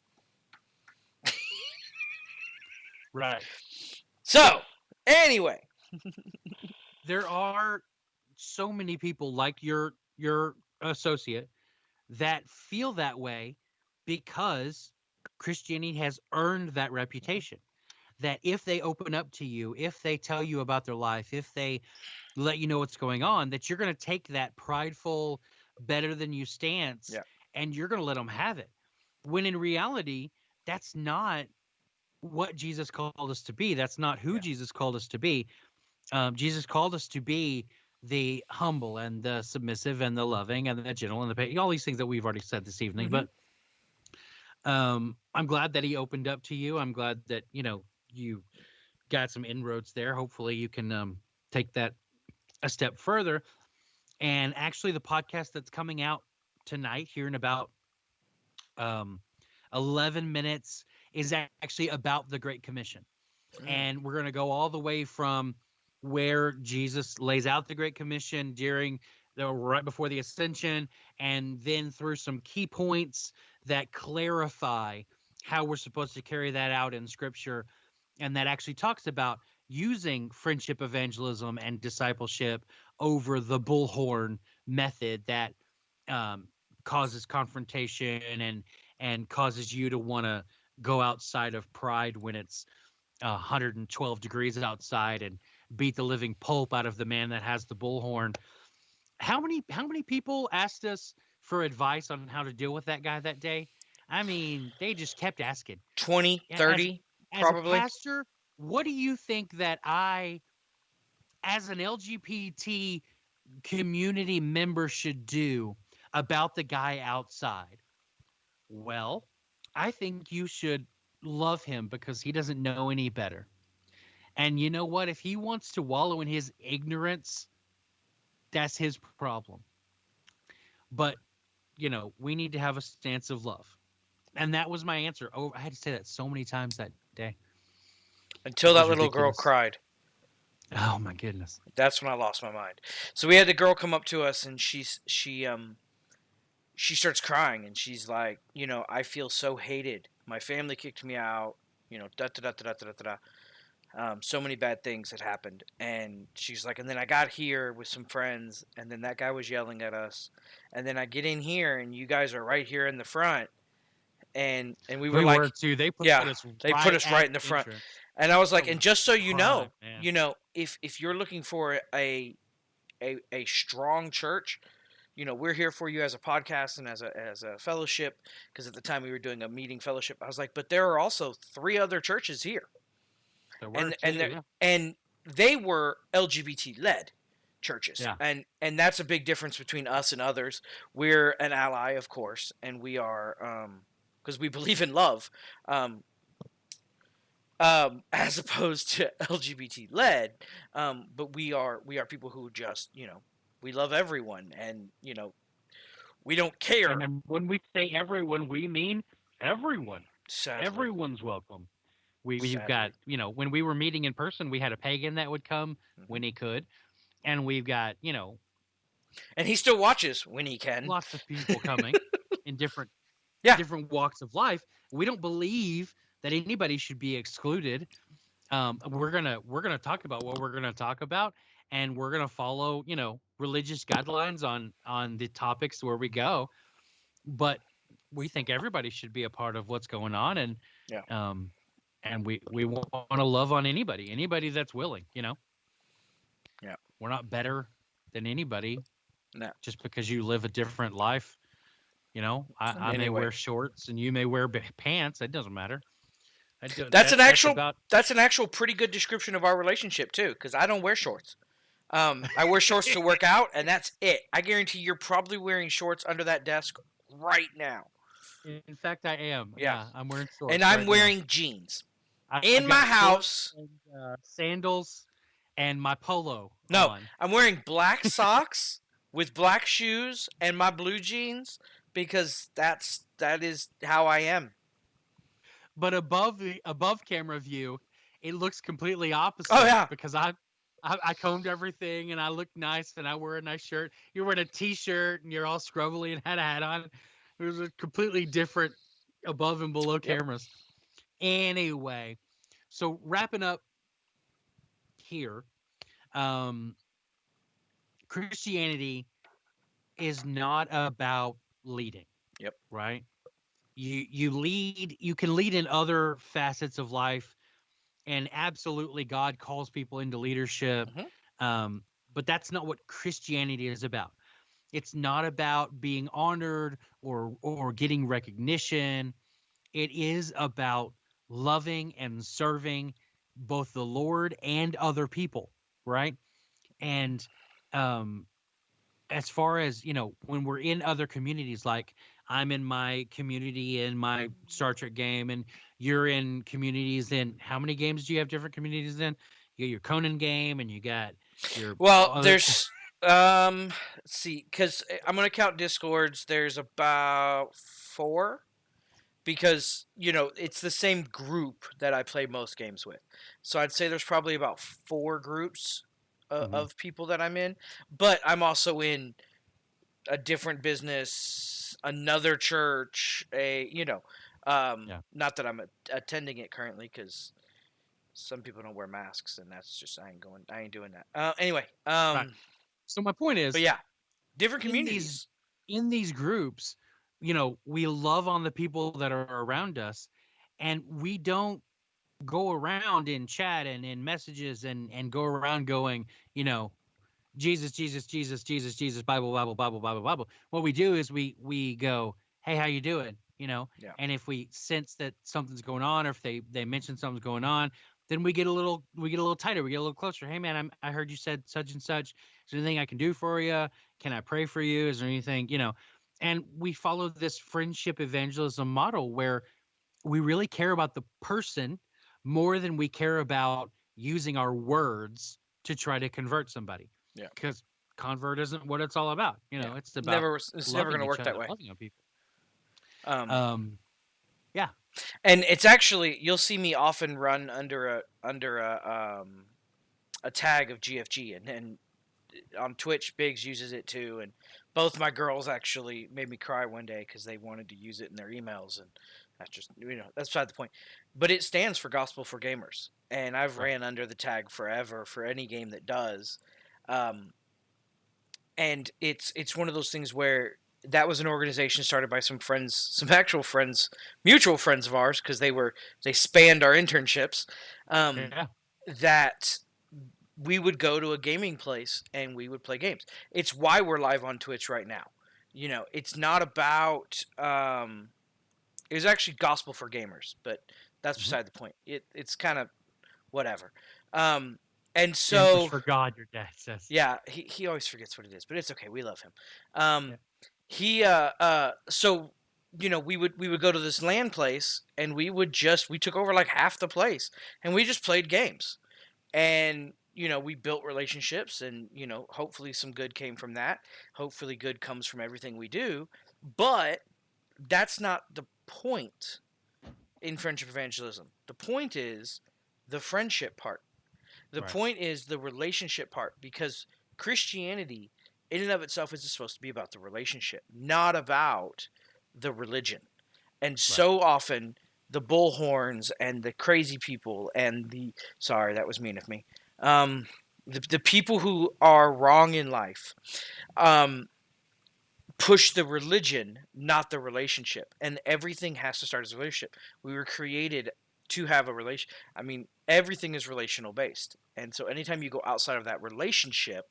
Right. So, anyway. There are so many people like your associate that feel that way because Christianity has earned that reputation. That if they open up to you, if they tell you about their life, if they let you know what's going on, that you're going to take that prideful, better than you stance, and you're going to let them have it. When in reality, that's not what Jesus called us to be. That's not who Jesus called us to be. Jesus called us to be the humble and the submissive and the loving and the gentle and the patient, all these things that we've already said this evening. But I'm glad that he opened up to you. I'm glad that, you got some inroads there. Hopefully you can take that a step further. And actually the podcast that's coming out tonight here in about 11 minutes is actually about the Great Commission. And we're going to go all the way from where Jesus lays out the Great Commission right before the ascension, and then through some key points that clarify how we're supposed to carry that out in Scripture, and that actually talks about using friendship evangelism and discipleship over the bullhorn method that causes confrontation and causes you to want to go outside of pride when it's 112 degrees outside and beat the living pulp out of the man that has the bullhorn. How many people asked us for advice on how to deal with that guy that day? I mean, they just kept asking. 20, 30, probably. As a pastor, what do you think that I, as an LGBT community member, should do about the guy outside? Well, I think you should love him because he doesn't know any better. And you know what? If he wants to wallow in his ignorance, that's his problem. But, we need to have a stance of love. And that was my answer. Oh, I had to say that so many times that day. Until that little girl cried. Oh my goodness. That's when I lost my mind. So we had the girl come up to us, and she starts crying, and she's like, I feel so hated. My family kicked me out. So many bad things had happened. And she's like, and then I got here with some friends, and then that guy was yelling at us. And then I get in here, and you guys are right here in the front. and we We were like, were too. They put yeah, us they right put us at right in the front. entrance. And I was like, Oh, and just so you know, man. if you're looking for a strong church, we're here for you as a podcast and as a fellowship. Because at the time we were doing a meeting fellowship, I was like, but there are also 3 other churches here, There were and too, and yeah. and they were LGBT led churches, Yeah. and that's a big difference between us and others. We're an ally, of course, and we are because we believe in love. As opposed to LGBT led, but we are people who just we love everyone, and we don't care. And then when we say everyone, we mean everyone. Sadly, Everyone's welcome. We've got, Sadly. when we were meeting in person, we had a pagan that would come Mhm. when he could. And we've got, And he still watches when he can. lots of people coming in different Yeah. different walks of life. We don't believe that anybody should be excluded. We're gonna talk about what we're gonna talk about, and we're gonna follow, religious guidelines on the topics where we go. But we think everybody should be a part of what's going on, and Yeah. and we want to love on anybody that's willing. Yeah. We're not better than anybody. No. Just because you live a different life. I may wear shorts and you may wear pants. That doesn't matter. That's an actual pretty good description of our relationship too, because I don't wear shorts. I wear shorts to work out, and that's it. I guarantee you're probably wearing shorts under that desk right now. In fact, I am. Yeah. I'm wearing shorts. And I'm right wearing now. jeans I've in got my shorts house. and, sandals, and my polo. No, on. I'm wearing black socks with black shoes and my blue jeans because that is how I am. But above camera view, it looks completely opposite. Oh, yeah. Because I combed everything and I look nice and I wear a nice shirt. You're wearing a t-shirt and you're all scrubbly and had a hat on. It was a completely different above and below cameras. Anyway, so wrapping up here, Christianity is not about leading. Yep. Right? You can lead in other facets of life, and absolutely God calls people into leadership. But that's not what Christianity is about. It's not about being honored or getting recognition. It is about loving and serving both the Lord and other people, right? And as far as, when we're in other communities, like I'm in my community in my Star Trek game, and you're in communities in, how many games do you have different communities in? You got your Conan game, and you got your there's let's see, because I'm gonna count Discords. There's about 4, because it's the same group that I play most games with. So I'd say there's probably about 4 groups of people that I'm in. But I'm also in a different business, another church, not that I'm attending it currently, because some people don't wear masks, and that's just I ain't doing that. Anyway, Right. So my point is, but yeah, different communities. In these groups, we love on the people that are around us, and we don't go around in chat and in messages and go around going, Jesus, Jesus, Jesus, Jesus, Jesus, Bible, Bible, Bible, Bible, Bible. What we do is we go, hey, how you doing? Yeah. And if we sense that something's going on, or if they mention something's going on, then we get a little tighter, we get a little closer. Hey man, I heard you said such and such. Is there anything I can do for you? Can I pray for you? Is there anything, And we follow this friendship evangelism model where we really care about the person more than we care about using our words to try to convert somebody. Yeah. Because convert isn't what it's all about. It's about it's never going to work that way. Loving on people. Yeah. And it's actually, you'll see me often run under a tag of GFG, and on Twitch, Biggs uses it too. And both my girls actually made me cry one day because they wanted to use it in their emails, and that's just that's beside the point. But it stands for Gospel for Gamers, and I've ran under the tag forever for any game that does. And it's one of those things where that was an organization started by some friends, some actual friends, mutual friends of ours, because they spanned our internships. Yeah. That we would go to a gaming place and we would play games. It's why we're live on Twitch right now. It's not about. It was actually gospel for gamers, but that's beside the point. It's kind of whatever. And Gamers so for God, your dad says. yeah, he always forgets what it is, but it's okay. We love him. Yeah. He so we would go to this LAN place and we took over like half the place and we just played games. And we built relationships and hopefully some good came from that. Hopefully good comes from everything we do, but that's not the point in friendship evangelism. The point is the friendship part. The Right. point is the relationship part, because Christianity in and of itself is supposed to be about the relationship, not about the religion. And so often the bullhorns and the crazy people and sorry, that was mean of me. The people who are wrong in life push the religion, not the relationship. And everything has to start as a relationship. We were created to have a relation. I mean, everything is relational based. And so anytime you go outside of that relationship,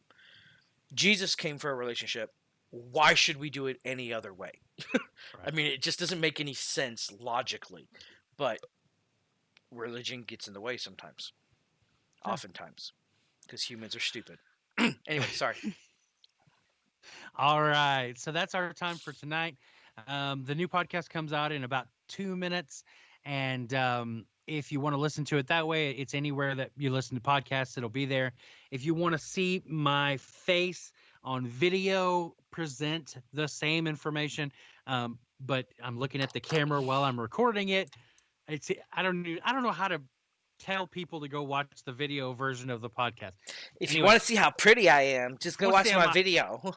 Jesus came for a relationship. Why should we do it any other way? I mean, it just doesn't make any sense logically. But religion gets in the way sometimes. Yeah. Oftentimes. Because humans are stupid. Anyway, sorry. All right. So that's our time for tonight. The new podcast comes out in about 2 minutes. And if you want to listen to it that way, it's anywhere that you listen to podcasts, it'll be there. If you want to see my face on video, present the same information, but I'm looking at the camera while I'm recording it. I don't know how to tell people to go watch the video version of the podcast. If you want to see how pretty I am, just go watch my video.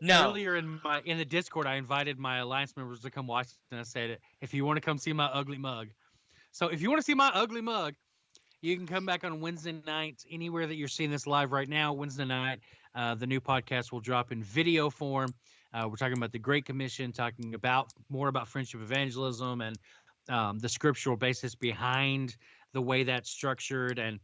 No. Earlier in the Discord, I invited my Alliance members to come watch, and I said, if you want to come see my ugly mug. So if you want to see my ugly mug, you can come back on Wednesday night, anywhere that you're seeing this live right now. Wednesday night, the new podcast will drop in video form. We're talking about the Great Commission, talking more about friendship evangelism and the scriptural basis behind the way that's structured and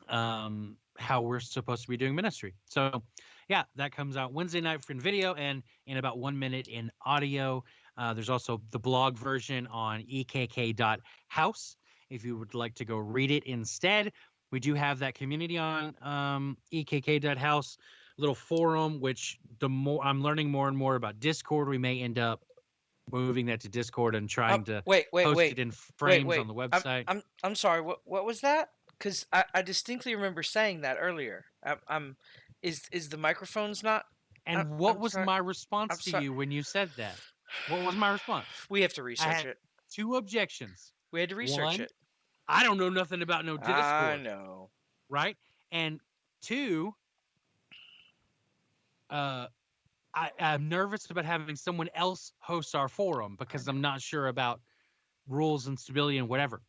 how we're supposed to be doing ministry. So yeah, that comes out Wednesday night in video and in about 1 minute in audio. There's also the blog version on ekk.house if you would like to go read it instead. We do have that community on ekk.house, little forum, which the more I'm learning more and more about Discord, we may end up moving that to Discord and trying to post it in frames on the website. I'm sorry. What was that? Because I distinctly remember saying that earlier. Is the microphones not? And what was my response to you when you said that? What was my response? We have to research it. 2 objections. We had to research it. I don't know nothing about no Discord. I know. Right? And 2, I'm nervous about having someone else host our forum because I'm not sure about rules and stability and whatever.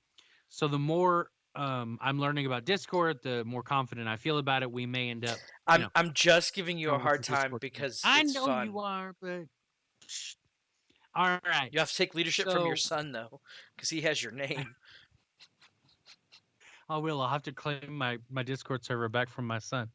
So the more I'm learning about Discord, the more confident I feel about it. We may end up. I'm just giving you a hard time because I it's know fun. you are, but all right. You have to take leadership from your son though, because he has your name. I will. I'll have to claim my Discord server back from my son.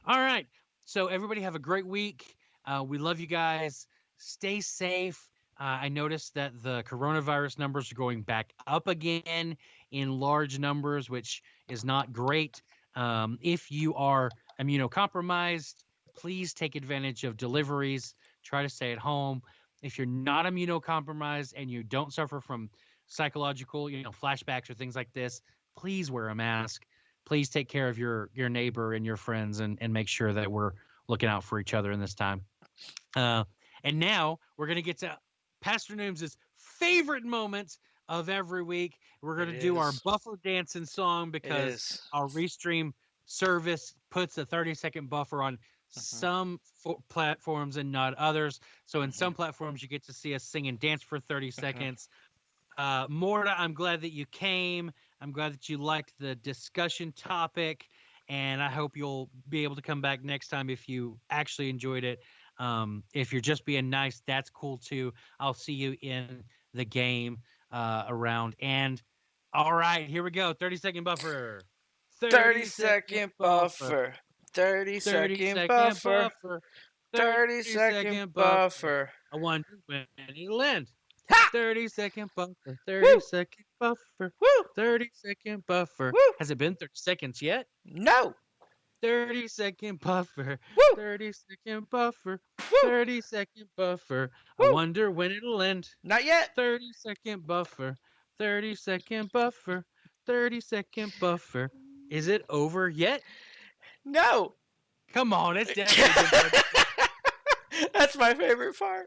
All right. So everybody have a great week. We love you guys. Stay safe. I noticed that the coronavirus numbers are going back up again in large numbers, which is not great. If you are immunocompromised, please take advantage of deliveries. Try to stay at home. If you're not immunocompromised and you don't suffer from psychological, flashbacks or things like this, please wear a mask. Please take care of your neighbor and your friends and make sure that we're looking out for each other in this time. And now we're going to get to Pastor Nooms' favorite moment of every week. We're going to do our buffer dancing song because our Restream service puts a 30-second buffer on some platforms and not others. So in some platforms, you get to see us sing and dance for 30 seconds. Morta, I'm glad that you came. I'm glad that you liked the discussion topic, and I hope you'll be able to come back next time if you actually enjoyed it. If you're just being nice, that's cool too. I'll see you in the game around. And all right, here we go. 30-second buffer. 30-second buffer. 30 30-second second buffer. buffer. 30-second buffer. I wonder when it'll end. Ha! 30-second buffer. Woo! 30-second buffer. Woo! 30-second buffer. Woo! Has it been 30 seconds yet? No. 30-second buffer. Woo! 30-second buffer. Woo! 30-second buffer. Woo! I wonder when it'll end. Not yet. 30-second buffer. 30-second buffer. 30-second buffer. Is it over yet? No. Come on, it's definitely been 30 seconds. That's my favorite part.